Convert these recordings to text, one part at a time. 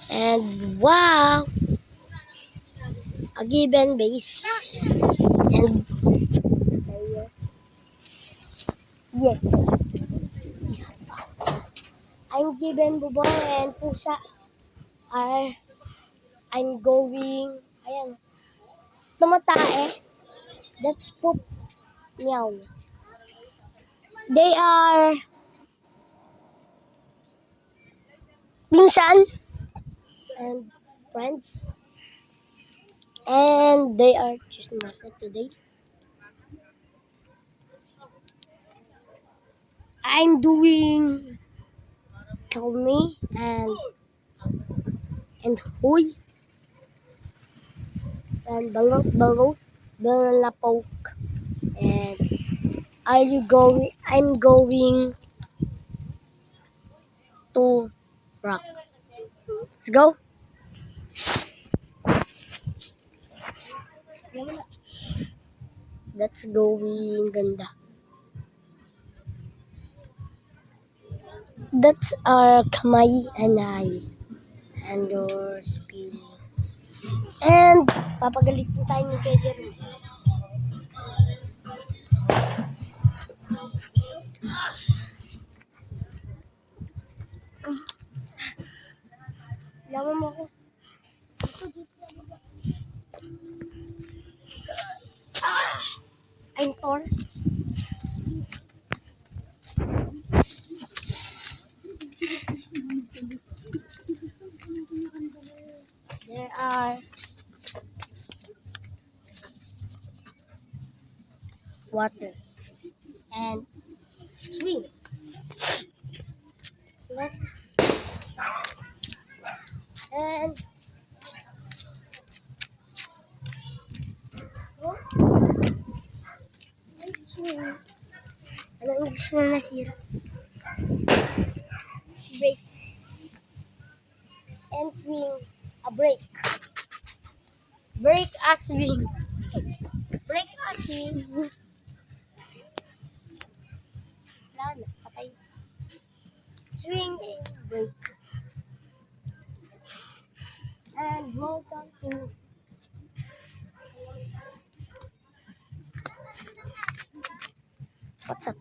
And wow, a given base. And yeah, I'm given bubong and pusa are I'm going. Ayan, tumatae. That's poop. Meow. They are pinsan and friends. And they are chismosa today. I'm doing kill me and huy and balot balapok. And are you going? I'm going to rock. Let's go. That's going ganda. That's our kamay and I. And your spilling. And papagalitin tayo ni Kejer. Laman mo ako. I'm Thor. There are water and swing. Let's and go. Let's swing. Anong English na nasira? Break and swing. A break. Break a swing. Break a swing. Wala na, patay. Swing and break. And welcome to what's up?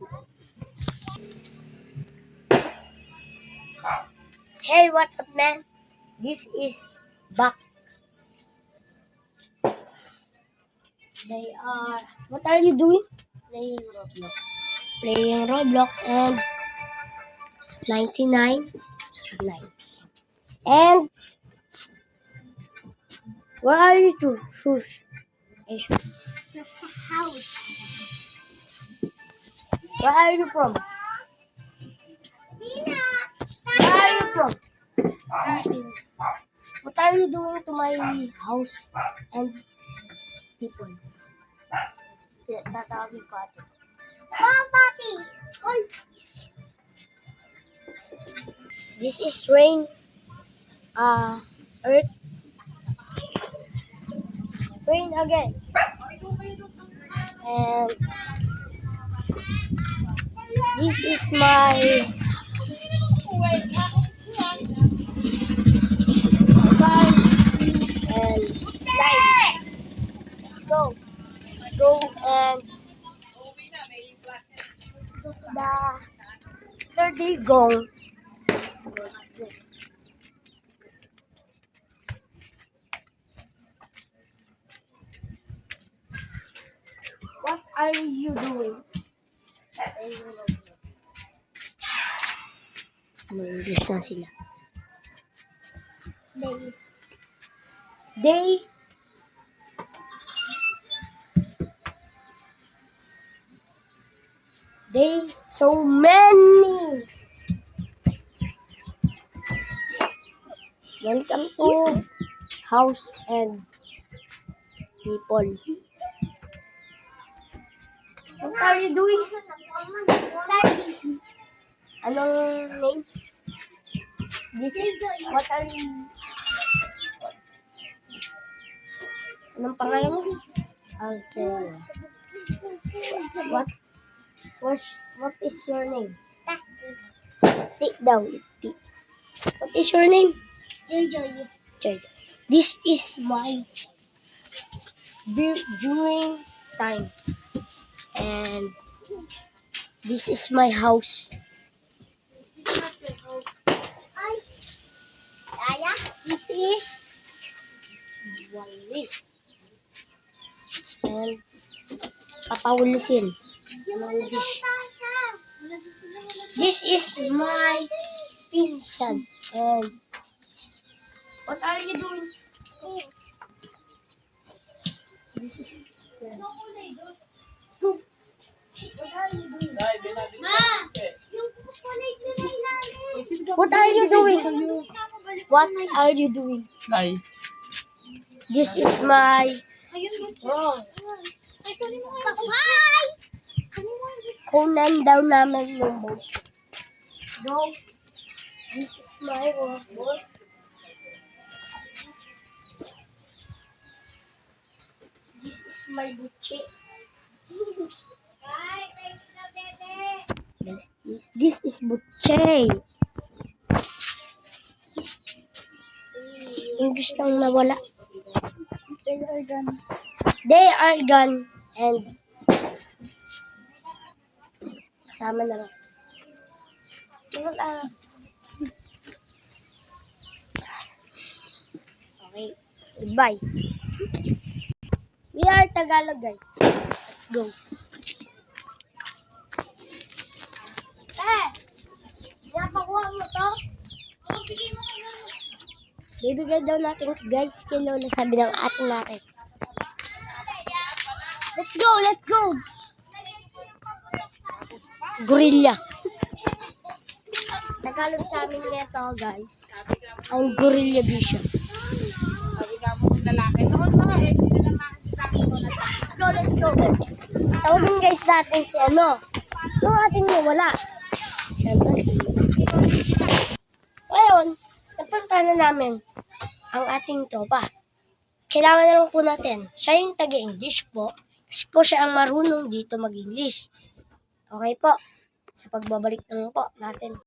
Hey, what's up, man? This is back. They are. What are you doing? Playing Roblox. Playing Roblox and 99 likes. And where are you to? Shush. Hey, shush. Nasa house. Where are you from? Nina. Where are you from? Philippines. What are you doing to my house and people? Tatawagin ko ate. Papi! This is rain. Earth. Rain again. And this is my car and light. Go. Go and the sturdy go. What are you doing? English na sila. They so many. Welcome to house and people. What are you doing? Study. Anong name? This is what are you? Anong pangalan mo? Okay. What is your name? Tik daw. Tik. What is your name? Joy. This is my during time, and this is my house. This is walis. And papawalisin. Ng dish. This is my pinsan. And what are you doing? This is what are you doing? What are you doing? What are you doing? Nay. This is my kunan daw namin yung boat. Go. This is my boat. This is my buche. This is buche. English lang nawala. They are gone. And kasama na lang. Okay. Goodbye. We are Tagalog, guys. Let's go. Napakuha mo to? Bibigay daw natin, guys, kay Lola, sabi ng ate natin. Let's go, let's go. Gorilla. Tagalog sa amin nito, guys. Ang gorilla vision. Sabi nga mo kung lalaki. Noon mo, hindi na lang makikita ko na sa Let's go. Tawagin, guys, natin si ano. Yung ating wala. Siyempre si... Ngayon, napunta na namin ang ating tropa. Kailangan na lang po natin. Siya yung taga-English po. Kasi po siya ang marunong dito mag-English. Okay po. Sa pagbabalik na lang po natin.